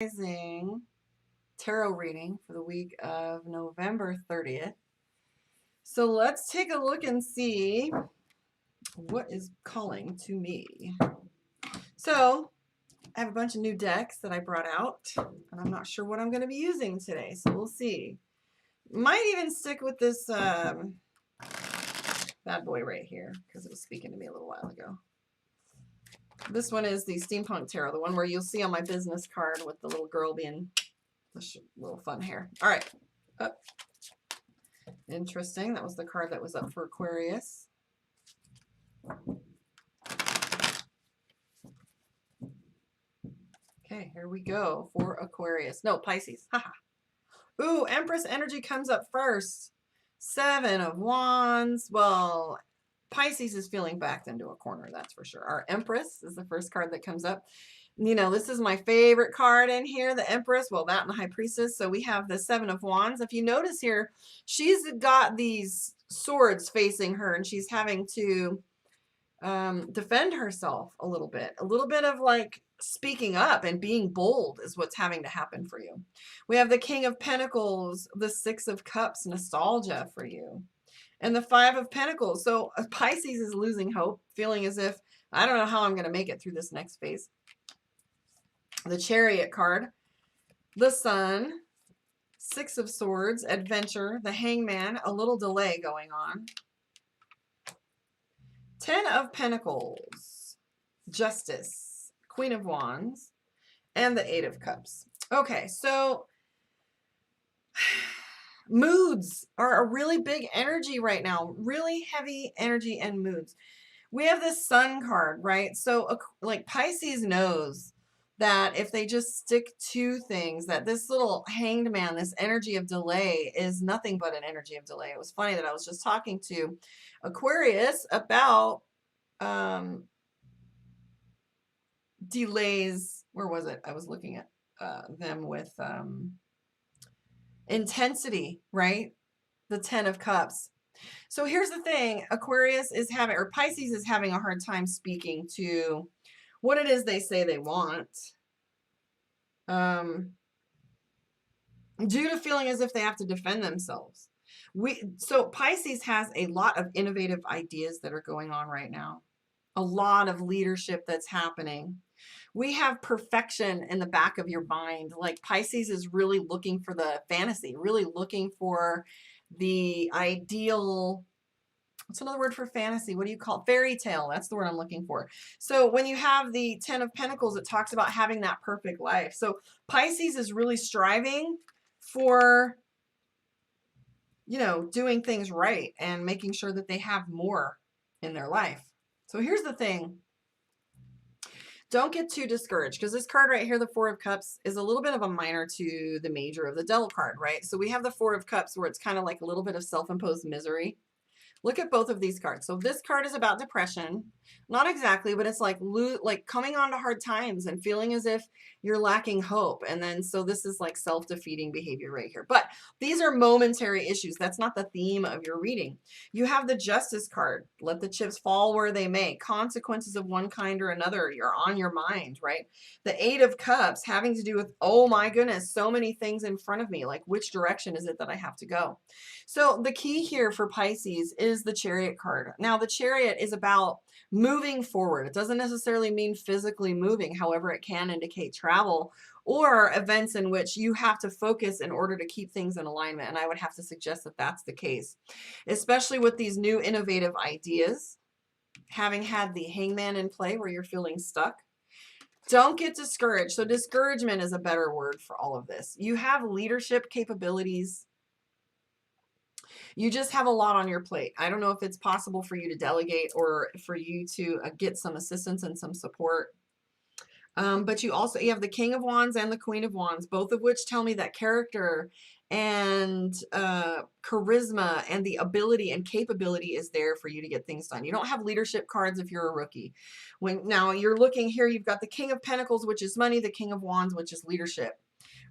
Rising tarot reading for the week of November 30th. So let's take a look and see what is calling to me. So I have a bunch of new decks that I brought out, and I'm not sure what I'm going to be using today, so we'll see. Might even stick with this bad boy right here because it was speaking to me a little while ago. This one is the Steampunk Tarot, the one where you'll see on my business card with the little girl being the little fun hair. All right. Oh, interesting. That was the card that was up for Aquarius. Okay, here we go for Aquarius. No, Pisces. Haha. Ooh, Empress energy comes up first. 7 of Wands. Well, Pisces is feeling backed into a corner, that's for sure. Our Empress is the first card that comes up. You know, this is my favorite card in here, the Empress. Well, that and the High Priestess. So we have the 7 of Wands. If you notice here, she's got these swords facing her, and she's having to defend herself a little bit. A little bit of like speaking up and being bold is what's having to happen for you. We have the King of Pentacles, the 6 of Cups, nostalgia for you, and the 5 of Pentacles. So Pisces is losing hope, feeling as if, I don't know how I'm going to make it through this next phase. The Chariot card, the Sun, 6 of Swords, adventure, the Hangman, a little delay going on. 10 of Pentacles, Justice, Queen of Wands, and the 8 of Cups. Okay, so moods are a really big energy right now, really heavy energy and moods. We have this Sun card, right? So like Pisces knows that if they just stick to things, that this little hanged man, this energy of delay is nothing but an energy of delay. It was funny that I was just talking to Aquarius about delays. Where was it? I was looking at them with intensity, right? The 10 of Cups. So here's the thing, Aquarius is having, or Pisces is having a hard time speaking to what it is they say they want. Due to feeling as if they have to defend themselves. So Pisces has a lot of innovative ideas that are going on right now. A lot of leadership that's happening. We have perfection in the back of your mind. Like Pisces is really looking for the fantasy, really looking for the ideal. What's another word for fantasy? What do you call it? Fairy tale. That's the word I'm looking for. So when you have the 10 of Pentacles, it talks about having that perfect life. So Pisces is really striving for, you know, doing things right and making sure that they have more in their life. So here's the thing. Don't get too discouraged, because this card right here, the 4 of Cups, is a little bit of a minor to the major of the Devil card, right? So we have the 4 of Cups where it's kind of like a little bit of self-imposed misery. Look at both of these cards. So this card is about depression. Not exactly, but it's like coming on to hard times and feeling as if you're lacking hope. And then, so this is like self-defeating behavior right here. But these are momentary issues. That's not the theme of your reading. You have the Justice card. Let the chips fall where they may. Consequences of one kind or another. You're on your mind, right? The 8 of Cups having to do with, oh my goodness, so many things in front of me. Like, which direction is it that I have to go? So the key here for Pisces is the Chariot card. Now, the Chariot is about moving forward. It doesn't necessarily mean physically moving. However, it can indicate travel or events in which you have to focus in order to keep things in alignment. And I would have to suggest that that's the case, especially with these new innovative ideas, having had the Hangman in play where you're feeling stuck. Don't get discouraged. So discouragement is a better word for all of this. You have leadership capabilities. You just have a lot on your plate. I don't know if it's possible for you to delegate or for you to get some assistance and some support. But you have the King of Wands and the Queen of Wands, both of which tell me that character and charisma and the ability and capability is there for you to get things done. You don't have leadership cards if you're a rookie. Now you're looking here, you've got the King of Pentacles, which is money, the King of Wands, which is leadership.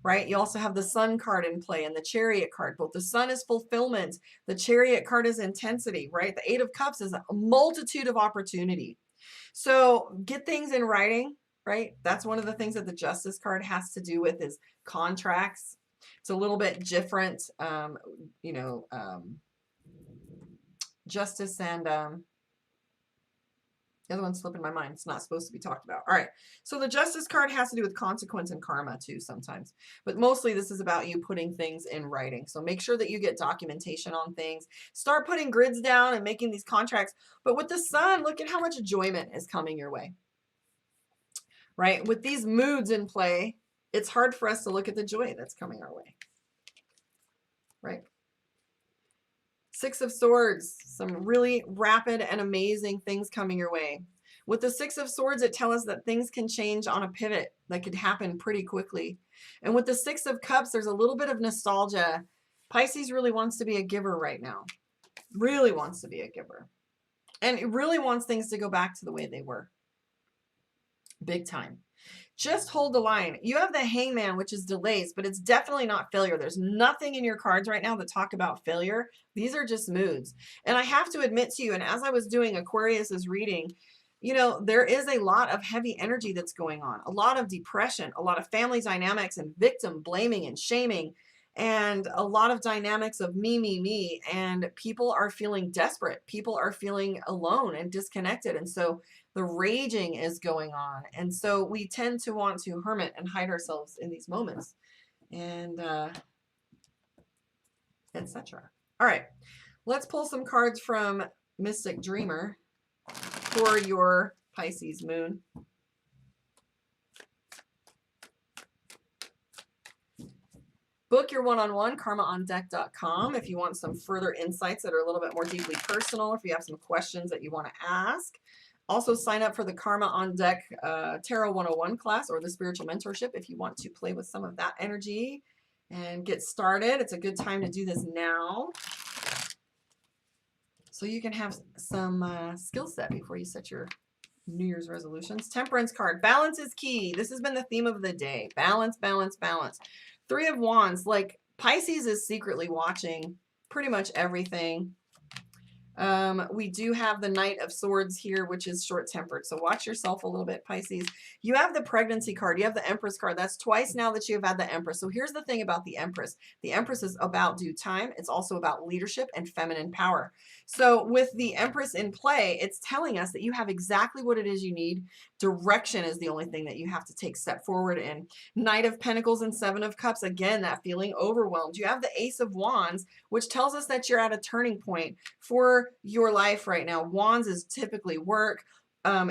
Right? You also have the Sun card in play and the Chariot card. Both the Sun is fulfillment. The Chariot card is intensity, right? The 8 of Cups is a multitude of opportunity. So get things in writing. right? That's one of the things that the Justice card has to do with is contracts. It's a little bit different, you know, Justice and the other one's slipping my mind. It's not supposed to be talked about. All right. So the Justice card has to do with consequence and karma too sometimes. But mostly this is about you putting things in writing. So make sure that you get documentation on things. Start putting grids down and making these contracts. But with the Sun, look at how much enjoyment is coming your way. Right? With these moods in play, it's hard for us to look at the joy that's coming our way. Right? Six of Swords, some really rapid and amazing things coming your way. With the Six of Swords, it tells us that things can change on a pivot that could happen pretty quickly. And with the Six of Cups, there's a little bit of nostalgia. Pisces really wants to be a giver right now. Really wants to be a giver. And it really wants things to go back to the way they were. Big time. Just hold the line. You have the Hangman, which is delays, but it's definitely not failure. There's nothing in your cards right now that talk about failure. These are just moods. And I have to admit to you, and as I was doing Aquarius's reading, you know, there is a lot of heavy energy that's going on, a lot of depression, a lot of family dynamics and victim blaming and shaming, and a lot of dynamics of me, and people are feeling desperate. People are feeling alone and disconnected. And so the raging is going on. And so we tend to want to hermit and hide ourselves in these moments, and etc. All right, let's pull some cards from Mystic Dreamer for your Pisces moon. Book your one-on-one, karmaondeck.com, if you want some further insights that are a little bit more deeply personal, if you have some questions that you want to ask. Also sign up for the Karma on Deck Tarot 101 class or the Spiritual Mentorship if you want to play with some of that energy and get started. It's a good time to do this now, so you can have some skill set before you set your New Year's resolutions. Temperance card. Balance is key. This has been the theme of the day. Balance, balance, balance. Three of Wands. Like, Pisces is secretly watching pretty much everything. We do have the Knight of Swords here, which is short-tempered. So watch yourself a little bit, Pisces. You have the pregnancy card. You have the Empress card. That's twice now that you have had the Empress. So here's the thing about the Empress. The Empress is about due time. It's also about leadership and feminine power. So with the Empress in play, it's telling us that you have exactly what it is you need. Direction is the only thing that you have to take step forward in. Knight of Pentacles and Seven of Cups. Again, that feeling overwhelmed. You have the Ace of Wands, which tells us that you're at a turning point for your life right now. Wands is typically work.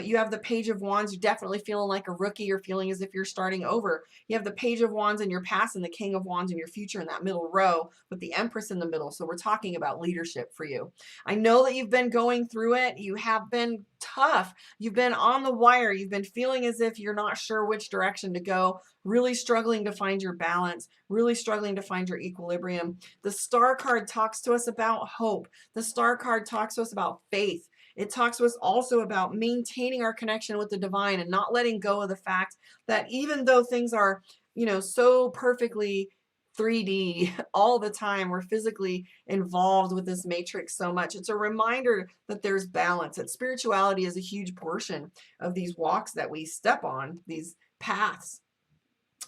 You have the Page of Wands. You're definitely feeling like a rookie. You're feeling as if you're starting over. You have the Page of Wands in your past and the King of Wands in your future in that middle row with the Empress in the middle. So we're talking about leadership for you. I know that you've been going through it. You have been tough. You've been on the wire. You've been feeling as if you're not sure which direction to go, really struggling to find your balance, really struggling to find your equilibrium. The Star card talks to us about hope. The Star card talks to us about faith. It talks to us also about maintaining our connection with the divine and not letting go of the fact that even though things are, you know, so perfectly 3D all the time, we're physically involved with this matrix so much. It's a reminder that there's balance, that spirituality is a huge portion of these walks that we step on, these paths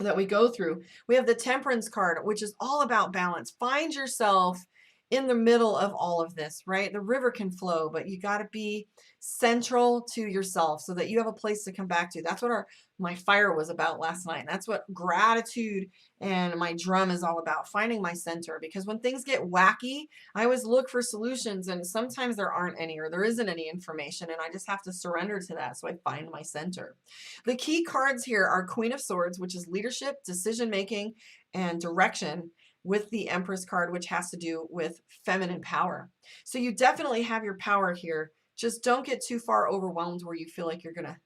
that we go through. We have the Temperance card, which is all about balance. Find yourself in the middle of all of this, right? The river can flow, but you got to be central to yourself so that you have a place to come back to. That's what my fire was about last night. And that's what gratitude and my drum is all about, finding my center. Because when things get wacky, I always look for solutions, and sometimes there aren't any, or there isn't any information, and I just have to surrender to that. So I find my center. The key cards here are Queen of Swords, which is leadership, decision-making, and direction, with the Empress card, which has to do with feminine power. So you definitely have your power here. Just don't get too far overwhelmed where you feel like you're gonna,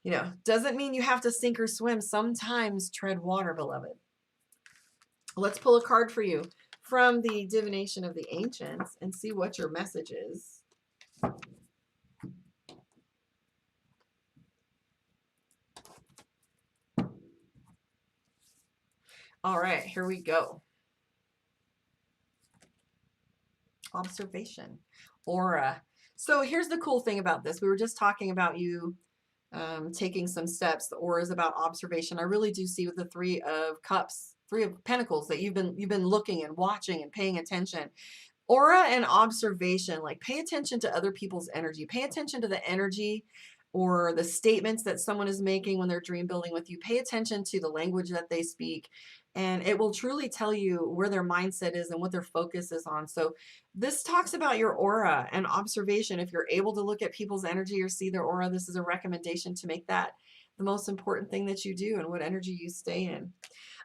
you know, doesn't mean you have to sink or swim. Sometimes tread water, beloved. Let's pull a card for you from the Divination of the Ancients and see what your message is. All right, here we go. Observation, aura. So here's the cool thing about this. We were just talking about you taking some steps. The aura is about observation. I really do see with the Three of Cups, Three of Pentacles, that you've been looking and watching and paying attention. Aura and observation, like pay attention to other people's energy. Pay attention to the energy or the statements that someone is making when they're dream building with you. Pay attention to the language that they speak, and it will truly tell you where their mindset is and what their focus is on. So this talks about your aura and observation. If you're able to look at people's energy or see their aura, this is a recommendation to make that the most important thing that you do and what energy you stay in.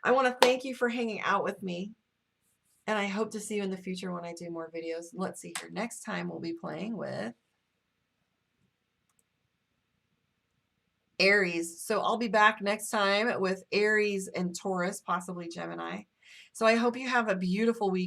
I want to thank you for hanging out with me. And I hope to see you in the future when I do more videos. Let's see here. Next time we'll be playing with Aries. So I'll be back next time with Aries and Taurus, possibly Gemini. So I hope you have a beautiful week.